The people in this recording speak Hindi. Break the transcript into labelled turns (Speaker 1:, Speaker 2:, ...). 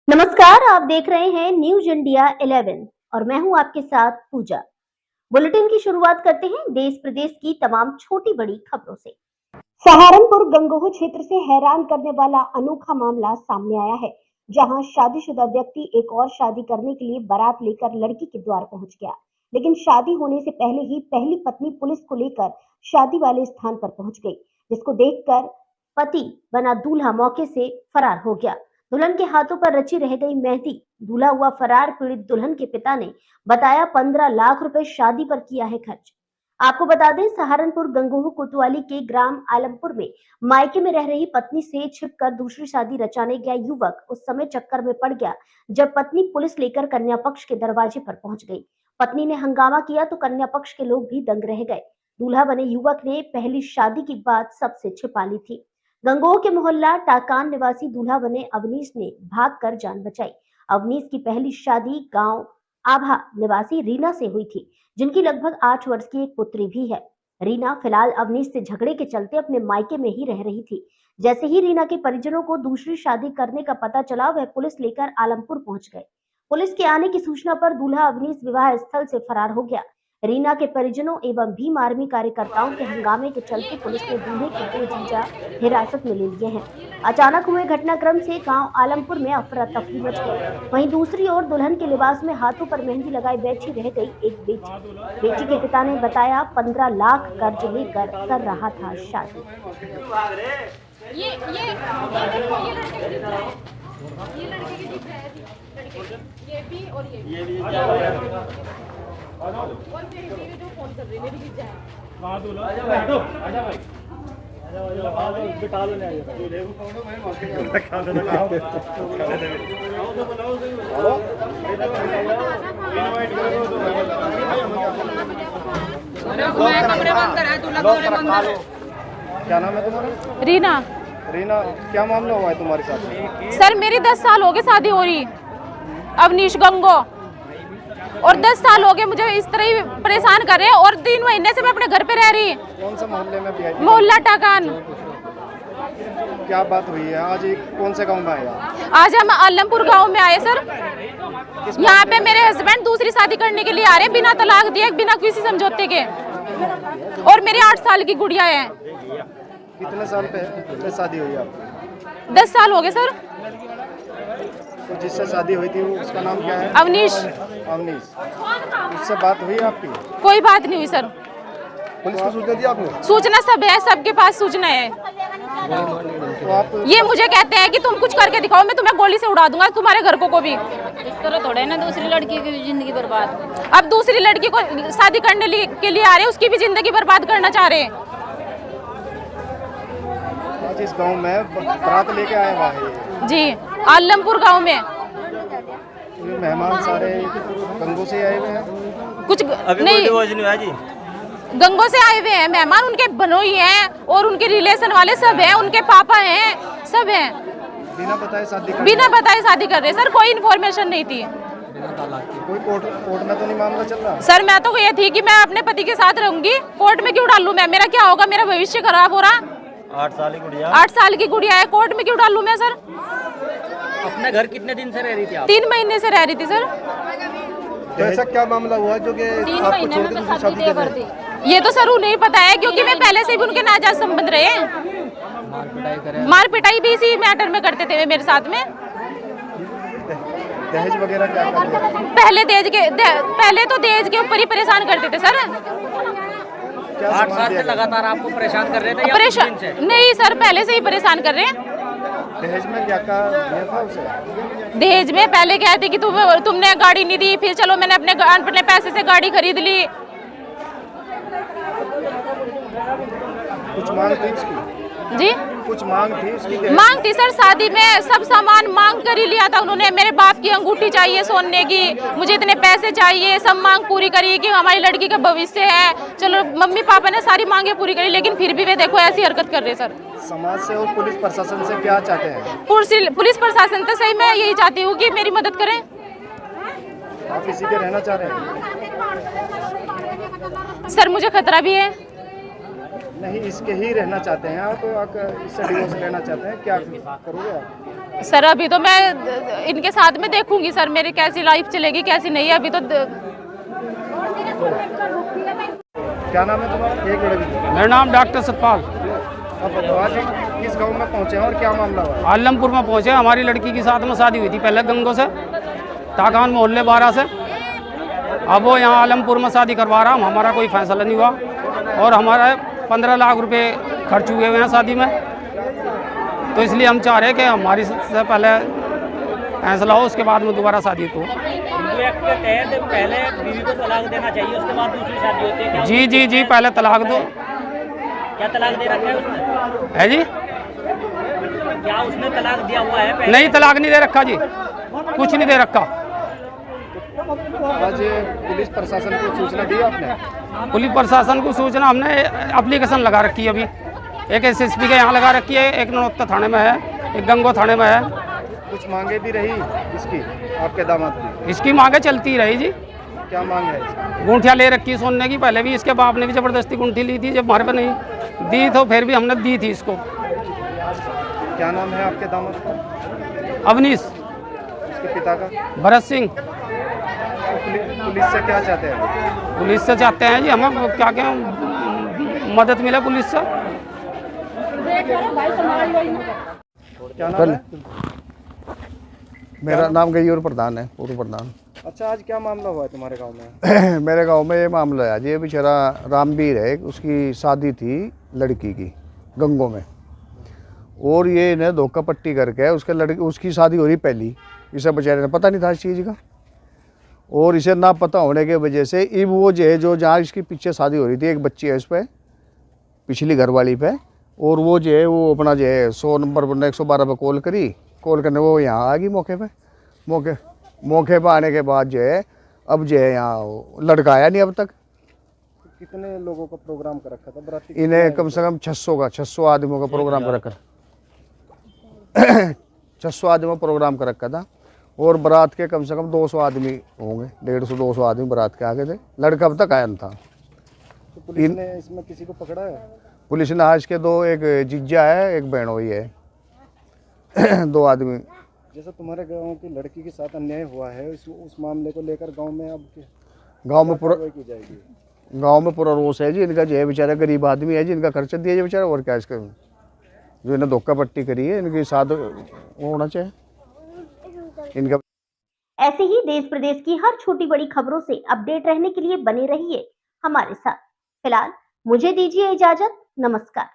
Speaker 1: नमस्कार, आप देख रहे हैं न्यूज इंडिया 11 और मैं हूं आपके साथ पूजा। बुलेटिन की शुरुआत करते हैं देश प्रदेश की तमाम छोटी बड़ी खबरों से। सहारनपुर गंगोह क्षेत्र से हैरान करने वाला अनोखा मामला सामने आया है, जहां शादीशुदा व्यक्ति एक और शादी करने के लिए बारात लेकर लड़की के द्वार पहुंच गया, लेकिन शादी होने से पहले ही पहली पत्नी पुलिस को लेकर शादी वाले स्थान पर पहुंच गई, जिसको देखकर पति बना दूल्हा मौके से फरार हो गया। दुल्हन के हाथों पर रची रह गई मेहंदी। दूल्हा हुआ फरार। पीड़ित दुल्हन के पिता ने बताया 15 लाख रुपए शादी पर किया है खर्च। आपको बता दें, सहारनपुर गंगोह कोतवाली के ग्राम आलमपुर में मायके में रह रही पत्नी से छिपकर दूसरी शादी रचाने गया युवक उस समय चक्कर में पड़ गया जब पत्नी पुलिस लेकर कन्या पक्ष के दरवाजे पर पहुंच गई। पत्नी ने हंगामा किया तो कन्या पक्ष के लोग भी दंग रह गए। दूल्हा बने युवक ने पहली शादी की बात सबसे छिपा ली थी। गंगोह के मोहल्ला टाकान निवासी दूल्हा बने अवनीश ने भागकर जान बचाई। अवनीश की पहली शादी गांव आभा निवासी रीना से हुई थी, जिनकी लगभग 8 वर्ष की एक पुत्री भी है। रीना फिलहाल अवनीश से झगड़े के चलते अपने मायके में ही रह रही थी। जैसे ही रीना के परिजनों को दूसरी शादी करने का पता चला, वह पुलिस लेकर आलमपुर पहुंच गए। पुलिस के आने की सूचना पर दूल्हा अवनीश विवाह स्थल से फरार हो गया। रीना के परिजनों एवं भीम आर्मी कार्यकर्ताओं के हंगामे के चलते पुलिस ने दूल्हे के 2 जीजा हिरासत में ले लिए हैं। अचानक हुए घटनाक्रम से गांव आलमपुर में अफरा तफरी मच गई। वहीं दूसरी ओर दुल्हन के लिबास में हाथों पर मेहंदी लगाए बैठी रह गई एक बेटी के पिता ने बताया 15 लाख कर्ज लेकर कर रहा था शादी।
Speaker 2: ये लड़के की दिख रहा है, ये भी और ये भी और मेरी बीवी जो फोन कर रही है मेरी जीजा है। कहां दूल्हा? आजा भाई, आजा भाई, आजा भाई, बिठा लो ना, दूल्हे को कौन है भाई, खा दे खाओ, हेलो इनवाइट करो तो कमरे बंद है, दूल्हा कमरे बंद है।
Speaker 3: क्या नाम है तुम्हारा?
Speaker 4: रीना।
Speaker 3: रीना, क्या मामला हुआ है तुम्हारे साथ?
Speaker 4: सर मेरी 10 साल हो गए शादी हो रही, अवनीश गंगो, और 10 साल हो गए मुझे इस तरह ही परेशान कर रहे हैं और 3 महीने से मैं अपने घर पे रह रही।
Speaker 3: कौन सा मोहल्ले में?
Speaker 4: मोहल्ला टाकान।
Speaker 3: क्या बात हुई है आज? कौन से गांव में आए?
Speaker 4: आज हम आलमपुर गांव में आए सर। यहाँ पे मेरे हस्बैंड दूसरी शादी करने के लिए आ रहे हैं, बिना तलाक दिए, बिना किसी समझौते के, और मेरी 8 साल की गुड़िया है।
Speaker 3: कितने साल पहले शादी हुई आपकी?
Speaker 4: 10 साल हो गए सर।
Speaker 3: तो जिससे शादी हुई थी उसका नाम क्या है?
Speaker 4: अवनीश।
Speaker 3: अवनीश। उससे बात हुई आपकी?
Speaker 4: कोई बात नहीं हुई सर।
Speaker 3: पुलिस को सूचना दी आपने?
Speaker 4: सूचना सब है, सबके पास सूचना है।
Speaker 3: तो आप
Speaker 4: ये मुझे कहते हैं कि तुम कुछ करके दिखाओ, मैं तुम्हें गोली से उड़ा दूंगा, तुम्हारे घर को भी।
Speaker 2: इस तरह थोड़े ना दूसरी लड़की की जिंदगी बर्बाद।
Speaker 4: अब दूसरी लड़की को शादी करने के लिए आ रहे हैं, उसकी भी जिंदगी बर्बाद करना चाह रहे हैं।
Speaker 3: आज इस गांव में बारात लेके आए हुआ है
Speaker 4: जी, आलमपुर गांव में।
Speaker 3: ये मेहमान सारे गंगों से आए हुए हैं?
Speaker 4: कुछ नहीं जी, गंगों से आए हुए हैं मेहमान, उनके बनोई हैं और उनके रिलेशन वाले सब हैं, उनके पापा हैं, सब हैं।
Speaker 3: बिना बताए
Speaker 4: शादी कर रहे सर, कोई इन्फॉर्मेशन नहीं थी।
Speaker 3: कोई कोर्ट में तो नहीं मामला चल रहा?
Speaker 4: सर मैं तो ये थी कि मैं अपने पति के साथ रहूंगी, कोर्ट में क्यों डालूं मैं? मेरा क्या होगा? मेरा भविष्य खराब हो रहा।
Speaker 3: 8
Speaker 4: साल की गुड़िया है, कोर्ट में क्यों डालूं मैं सर?
Speaker 5: अपने घर कितने दिन से रह रही थी आप?
Speaker 4: 3 महीने से रह रही थी सर।
Speaker 3: तो ऐसा क्या मामला हुआ जो कि
Speaker 2: 3
Speaker 3: आपको
Speaker 2: महीने
Speaker 3: छोड़
Speaker 2: में
Speaker 3: के
Speaker 2: तो
Speaker 3: दूसरी
Speaker 2: शादी
Speaker 3: शादी कर
Speaker 2: कर
Speaker 3: रहे
Speaker 2: दी।
Speaker 4: ये तो सर उन्हें ही पता है, क्योंकि मैं पहले से भी उनके नाजायज संबंध रहे। मार पिटाई भी इसी मैटर में करते थे मेरे साथ में।
Speaker 3: दहेज वगैरह क्या करते हैं?
Speaker 4: पहले तो दहेज के ऊपर ही परेशान करते थे सर।
Speaker 5: 8 साल से लगातार आपको परेशान कर रहे थे या कुछ दिन से?
Speaker 4: नहीं सर, पहले से ही परेशान कर रहे हैं।
Speaker 3: दहेज में क्या दिया था उसे?
Speaker 4: दहेज में पहले कहते थे कि तुमने गाड़ी नहीं दी, फिर चलो मैंने अपने पैसे से गाड़ी खरीद ली।
Speaker 3: कुछ मांग थी उसकी?
Speaker 4: जी,
Speaker 3: कुछ मांग थी उसकी?
Speaker 4: मांग थी सर, शादी में सब सामान मांग कर ही लिया था उन्होंने। मेरे बाप की अंगूठी चाहिए सोने की, मुझे इतने पैसे चाहिए, सब मांग पूरी करी कि हमारी लड़की का भविष्य है। चलो मम्मी पापा ने सारी मांगे पूरी करी, लेकिन फिर भी वे देखो ऐसी हरकत कर रहे सर।
Speaker 3: समाज से और पुलिस प्रशासन से क्या चाहते हैं?
Speaker 4: पुलिस प्रशासन से सही मैं यही चाहती हूँ कि मेरी मदद करें।
Speaker 3: आप इसी के रहना चाह रहे हैं?
Speaker 4: सर मुझे खतरा भी है।
Speaker 3: नहीं, इसके ही रहना चाहते हैं आप? इससे डिवोर्स लेना चाहते हैं? क्या करोगे आप?
Speaker 4: सर अभी तो मैं इनके साथ में देखूंगी सर मेरी कैसी लाइफ चलेगी कैसी नहीं, अभी तो
Speaker 3: क्या नाम है तुम्हारा? एक मिनट।
Speaker 6: मेरा नाम डॉक्टर सतपाल।
Speaker 3: अब बताओ आज किस गांव में पहुंचे हैं और क्या मामला हुआ?
Speaker 6: आलमपुर में पहुंचे। हमारी लड़की की साथ में शादी हुई थी पहले गंगो से, ताकान मोहल्ले 12 से। अब वो यहाँ आलमपुर में शादी करवा रहा, हमारा कोई फैसला नहीं हुआ और हमारे 15 लाख रुपए खर्च हुए हुए हैं शादी में। तो इसलिए हम चाह रहे हैं कि हमारी से पहले फैसला हो, उसके बाद में दोबारा शादी को।
Speaker 5: हिंदू एक्ट के तहत पहले बीवी को तलाक देना चाहिए, उसके बाद दूसरी शादी होती है। क्या
Speaker 6: जी जी जी, पहले तलाक दो।
Speaker 5: क्या तलाक दे रखा है उसने?
Speaker 6: है जी?
Speaker 5: क्या उसने तलाक दिया हुआ है पहले?
Speaker 6: नहीं, तलाक नहीं दे रखा जी, कुछ नहीं दे रखा।
Speaker 3: आज पुलिस प्रशासन को सूचना दी आपने?
Speaker 6: पुलिस प्रशासन को सूचना हमने एप्लीकेशन लगा रखी है। अभी एक SSP के यहाँ लगा रखी है, एक नौता थाने में है, एक गंगो थाने में है।
Speaker 3: कुछ मांगे भी रही इसकी आपके दामाद की?
Speaker 6: इसकी मांगे चलती रही जी।
Speaker 3: क्या मांग है इसकी?
Speaker 6: गुंठियाँ ले रखी सोने की, पहले भी इसके बाप ने भी ज़बरदस्ती गुंठी ली थी, जब हमारे पे नहीं दी तो फिर भी हमने दी थी इसको।
Speaker 3: क्या नाम है आपके दामाद का?
Speaker 6: अवनीश।
Speaker 3: उसके पिता का?
Speaker 6: भरत सिंह।
Speaker 3: पुलिस से क्या चाहते हैं?
Speaker 6: पुलिस से चाहते हैं जी हमें क्या क्या मदद मिले पुलिस से।
Speaker 3: क्या नाम है?
Speaker 7: मेरा नाम गयूर प्रधान है, पूर्व प्रधान।
Speaker 3: अच्छा, आज क्या मामला हुआ है तुम्हारे गांव में?
Speaker 7: मेरे गांव में ये मामला है, ये बेचारा रामवीर है, उसकी शादी थी लड़की की गंगो में, और ये इन्हें धोखा पट्टी करके उसकी शादी हो रही पहली। इसे बेचारे ने पता नहीं था इस चीज़ का, और इसे ना पता होने की वजह से अब वो जो जहाँ इसकी पीछे शादी हो रही थी, एक बच्ची है उस पर, पिछली घरवाली पे, और वो वो अपना 100 नंबर पर 112 पे कॉल करने वो यहाँ आ गई मौके पे आने के बाद अब यहाँ लड़का आया नहीं अब तक।
Speaker 3: कितने लोगों का प्रोग्राम कर रखा था बराती?
Speaker 7: इन्हें कम से कम 600 आदमियों का प्रोग्राम कर रखा 600 आदमियों का प्रोग्राम कर रखा था, और बारात के कम से कम 200 आदमी होंगे, 150-200 आदमी बारात के आगे थे। लड़का अब तक आया नहीं था।
Speaker 3: तो पुलिस ने इसमें किसी को पकड़ा है?
Speaker 7: पुलिस ने आज के 2, एक जीजा है, एक बहनोई है, 2 आदमी।
Speaker 3: जैसा तुम्हारे गांव की लड़की के साथ अन्याय हुआ है, उस मामले को लेकर गांव में अब
Speaker 7: गांव में पूरा
Speaker 3: कार्रवाई की जाएगी?
Speaker 7: गांव में पूरा रोष है जी। इनका बेचारा गरीब आदमी है जी, इनका खर्चा दिया बेचारा, और क्या इसका जो इन्हें धोखा पट्टी करी है, इनके साथ होना चाहिए इनका।
Speaker 1: ऐसे ही देश प्रदेश की हर छोटी बड़ी खबरों से अपडेट रहने के लिए बने रहिए हमारे साथ। फिलहाल मुझे दीजिए इजाजत। नमस्कार।